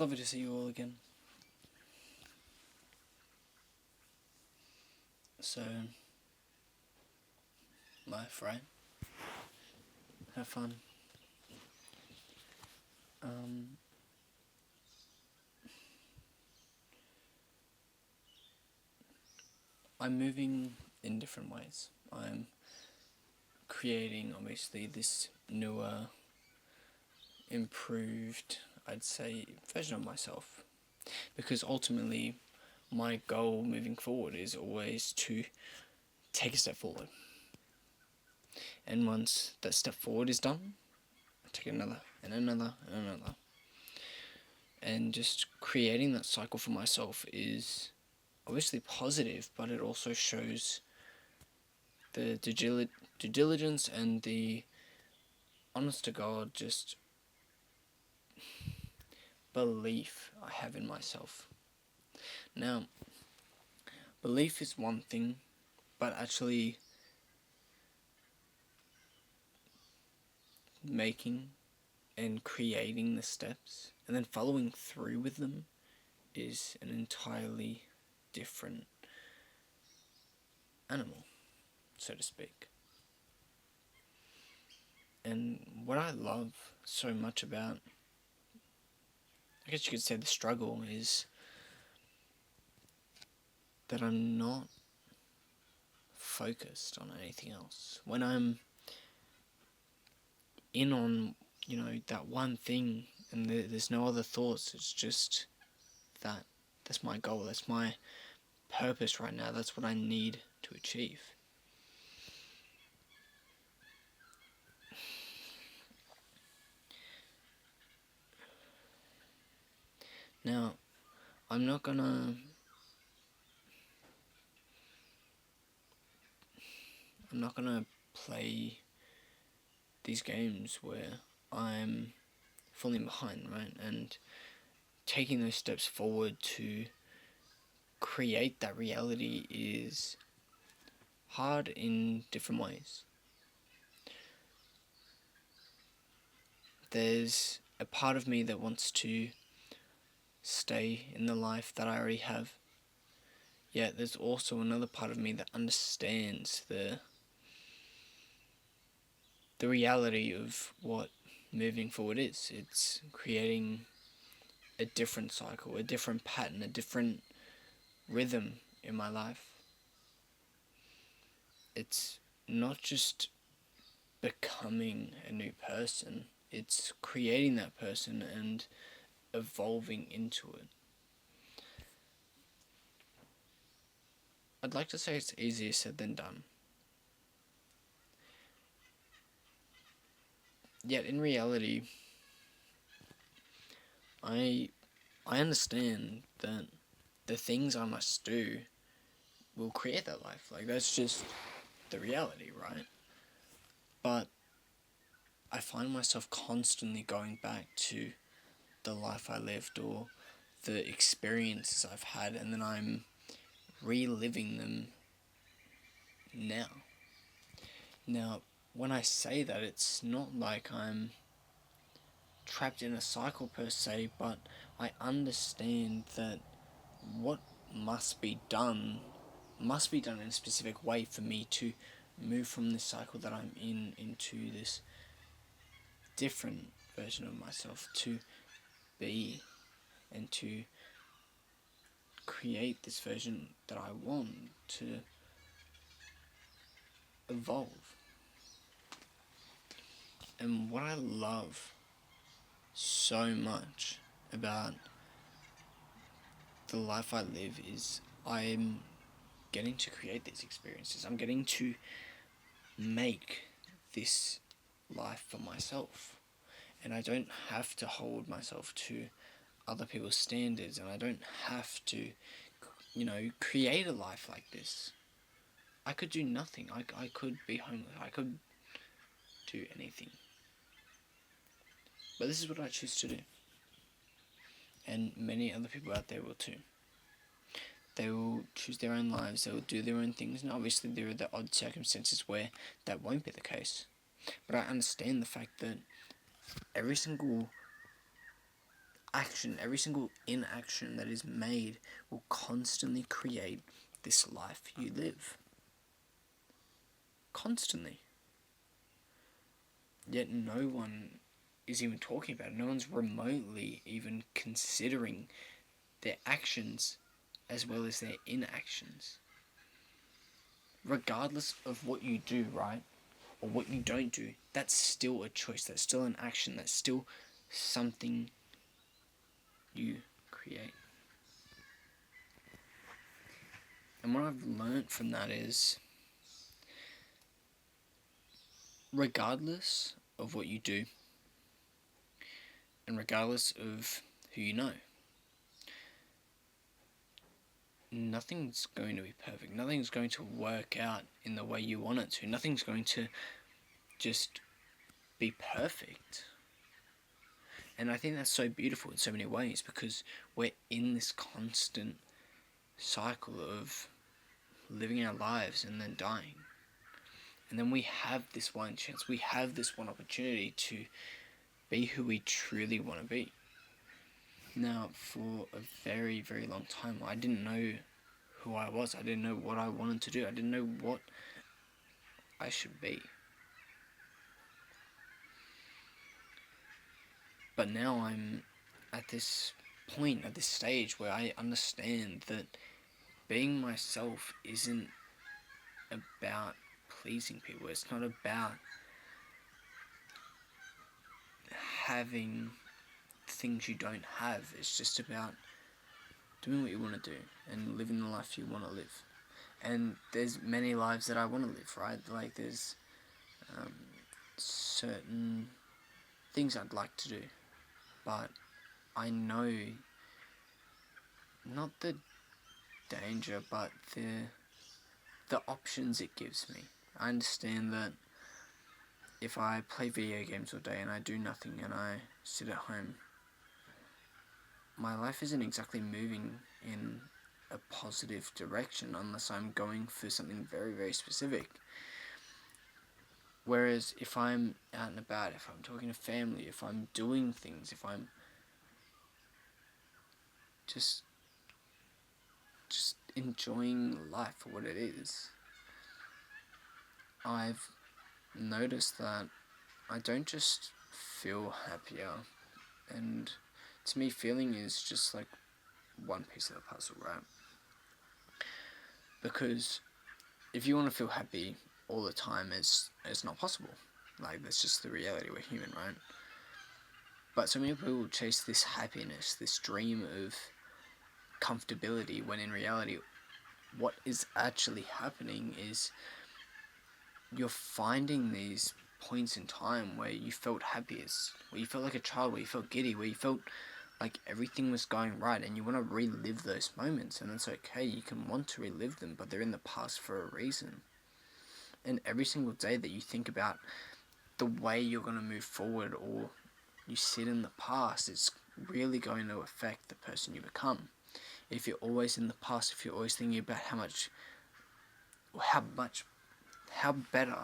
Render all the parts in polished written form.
lovely to see you all again. So, life, right? Have fun. I'm moving in different ways. I'm creating, obviously, this newer, improved, I'd say, version of myself. Because ultimately, my goal moving forward is always to take a step forward. And once that step forward is done, I take another, and another, and another. And just creating that cycle for myself is obviously positive, but it also shows the due diligence and the honest to God just belief I have in myself. Now, belief is one thing, but actually making and creating the steps and then following through with them is an entirely different animal, so to speak. And what I love so much about, I guess you could say, the struggle is that I'm not focused on anything else. When I'm in on, that one thing and there's no other thoughts, it's just that. That's my goal, that's my purpose right now, that's what I need to achieve. Now, I'm not gonna play these games where I'm falling behind, right? And taking those steps forward to create that reality is hard in different ways. There's a part of me that wants to stay in the life that I already have. Yet there's also another part of me that understands the reality of what moving forward is. It's creating a different cycle, a different pattern, a different rhythm in my life. It's not just becoming a new person, it's creating that person and evolving into it. I'd like to say it's easier said than done. Yet in reality, I understand that the things I must do will create that life. Like, that's just the reality, right? But I find myself constantly going back to the life I lived or the experiences I've had, and then I'm reliving them now. Now, when I say that, it's not like I'm trapped in a cycle per se, but I understand that what must be done in a specific way for me to move from this cycle that I'm in into this different version of myself, to be and to create this version that I want to evolve. And what I love so much about the life I live is I'm getting to create these experiences. I'm getting to make this life for myself. And I don't have to hold myself to other people's standards, and I don't have to, create a life like this. I could do nothing. I could be homeless. I could do anything. But this is what I choose to do. And many other people out there will too. They will choose their own lives, they will do their own things, and obviously there are the odd circumstances where that won't be the case. But I understand the fact that every single action, every single inaction that is made will constantly create this life you live. Constantly. Yet no one is even talking about it. No one's remotely even considering their actions as well as their inactions. Regardless of what you do, right? Or what you don't do, that's still a choice. That's still an action. That's still something you create. And what I've learnt from that is, regardless of what you do, and regardless of who you know, nothing's going to be perfect. Nothing's going to work out in the way you want it to. Nothing's going to just be perfect. And I think that's so beautiful in so many ways, because we're in this constant cycle of living our lives and then dying. And then we have this one chance, we have this one opportunity to be who we truly want to be. Now, for a very, very long time, I didn't know who I was. I didn't know what I wanted to do. I didn't know what I should be. But now I'm at this point, at this stage where I understand that being myself isn't about pleasing people. It's not about having things you don't have. It's just about doing what you want to do and living the life you want to live. And there's many lives that I want to live, right? Like there's certain things I'd like to do, but I know not the danger, but the options it gives me. I understand that if I play video games all day and I do nothing and I sit at home, my life isn't exactly moving in a positive direction unless I'm going for something very, very specific. Whereas if I'm out and about, if I'm talking to family, if I'm doing things, if I'm just enjoying life for what it is, I've noticed that I don't just feel happier, and to me feeling is just like one piece of the puzzle, right? Because if you want to feel happy all the time, it's not possible. Like, that's just the reality. We're human, right? But so many people chase this happiness, this dream of comfortability, when in reality what is actually happening is you're finding these points in time where you felt happiest, where you felt like a child, where you felt giddy, where you felt like everything was going right, and you want to relive those moments, and it's okay. You can want to relive them, but they're in the past for a reason. And every single day that you think about the way you're going to move forward, or you sit in the past, it's really going to affect the person you become. If you're always in the past, if you're always thinking about how better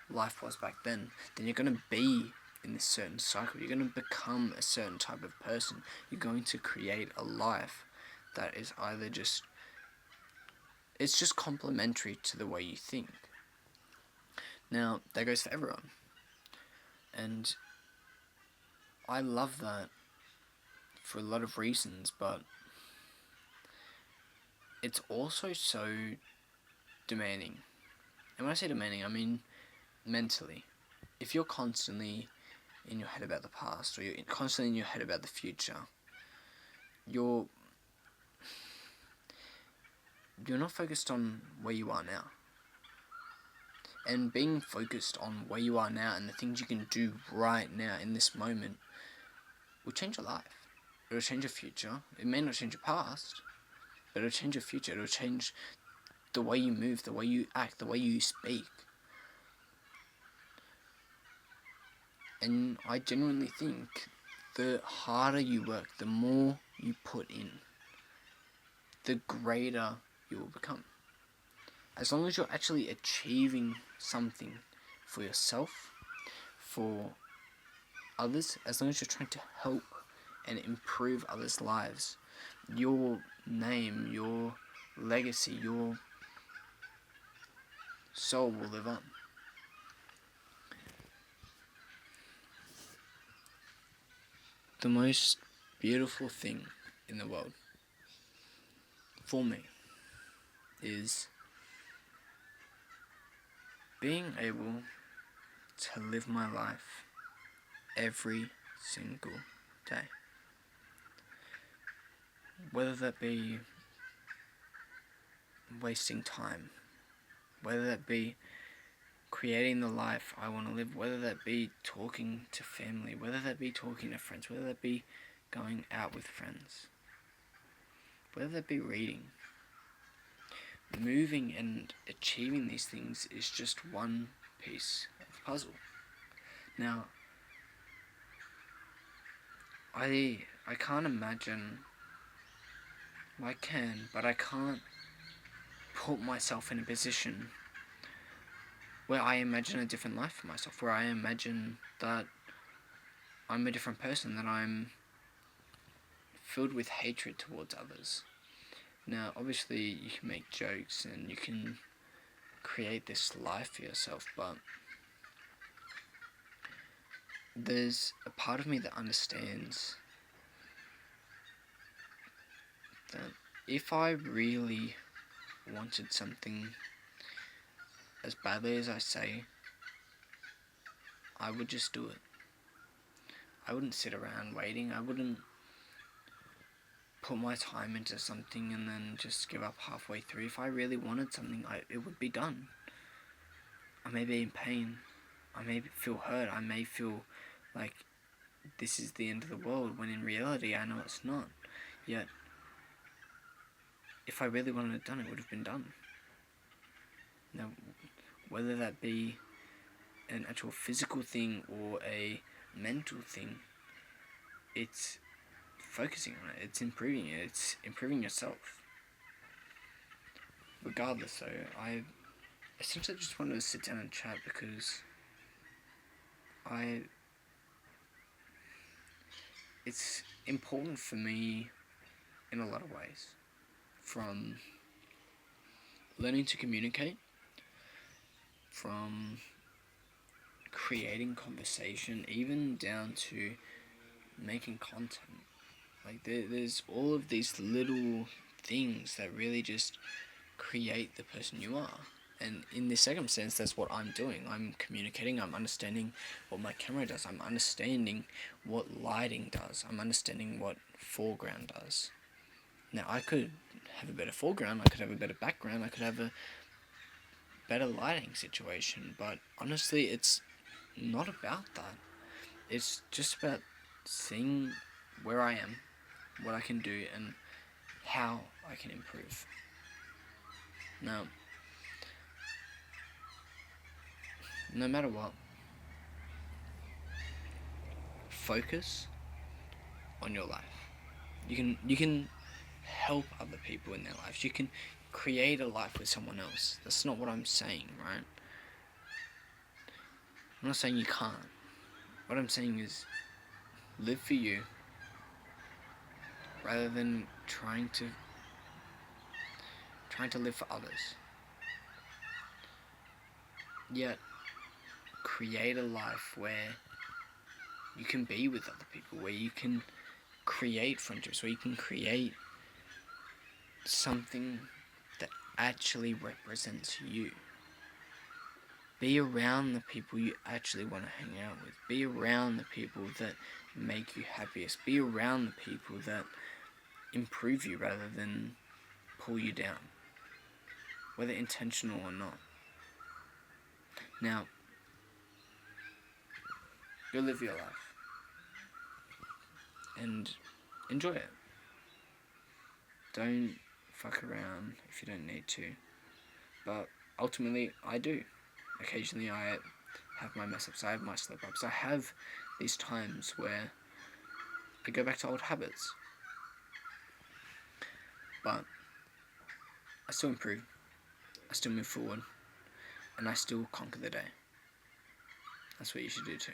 life was back then you're going to be in this certain cycle. You're going to become a certain type of person. You're going to create a life that is either it's just complementary to the way you think. Now, that goes for everyone. And I love that for a lot of reasons, but it's also so demanding. And when I say demanding, I mean mentally. If you're constantly in your head about the past, or you're constantly in your head about the future, you're not focused on where you are now. And being focused on where you are now and the things you can do right now in this moment will change your life. It'll change your future. It may not change your past, but it'll change your future. It'll change the way you move, the way you act, the way you speak. And I genuinely think the harder you work, the more you put in, the greater you will become. As long as you're actually achieving something for yourself, for others, as long as you're trying to help and improve others' lives, your name, your legacy, your soul will live on. The most beautiful thing in the world for me is being able to live my life every single day. Whether that be wasting time, whether that be creating the life I want to live, whether that be talking to family, whether that be talking to friends, whether that be going out with friends, whether that be reading. Moving and achieving these things is just one piece of the puzzle. Now, I can't imagine, well, I can, but I can't put myself in a position where I imagine a different life for myself, where I imagine that I'm a different person, that I'm filled with hatred towards others. Now, obviously, you can make jokes and you can create this life for yourself, but there's a part of me that understands that if I really wanted something as badly as I say, I would just do it. I wouldn't sit around waiting. I wouldn't put my time into something and then just give up halfway through. If I really wanted something, it would be done. I may be in pain. I may feel hurt. I may feel like this is the end of the world, when in reality I know it's not. Yet, if I really wanted it done, it would have been done. Now, whether that be an actual physical thing or a mental thing, it's focusing on it, it's improving it, it's improving yourself. Regardless though, I essentially just wanted to sit down and chat because it's important for me in a lot of ways. From learning to communicate, from creating conversation, even down to making content. Like there's all of these little things that really just create the person you are. And in this circumstance, that's what I'm doing. I'm communicating, I'm understanding what my camera does, I'm understanding what lighting does, I'm understanding what foreground does. Now, I could have a better foreground, I could have a better background, I could have a better lighting situation, but honestly, it's not about that. It's just about seeing where I am, what I can do, and how I can improve. Now, no matter what, focus on your life. You can help other people in their lives. You can create a life with someone else. That's not what I'm saying, right? I'm not saying you can't. What I'm saying is live for you rather than trying to live for others. Yet create a life where you can be with other people, where you can create friendships, where you can create something that actually represents you. Be around the people you actually want to hang out with. Be around the people that make you happiest. Be around the people that improve you rather than pull you down, whether intentional or not. Now, go live your life and enjoy it. Don't fuck around if you don't need to. But ultimately, I do. Occasionally, I have my mess ups, I have my slip ups. I have these times where I go back to old habits. But I still improve, I still move forward, and I still conquer the day. That's what you should do too.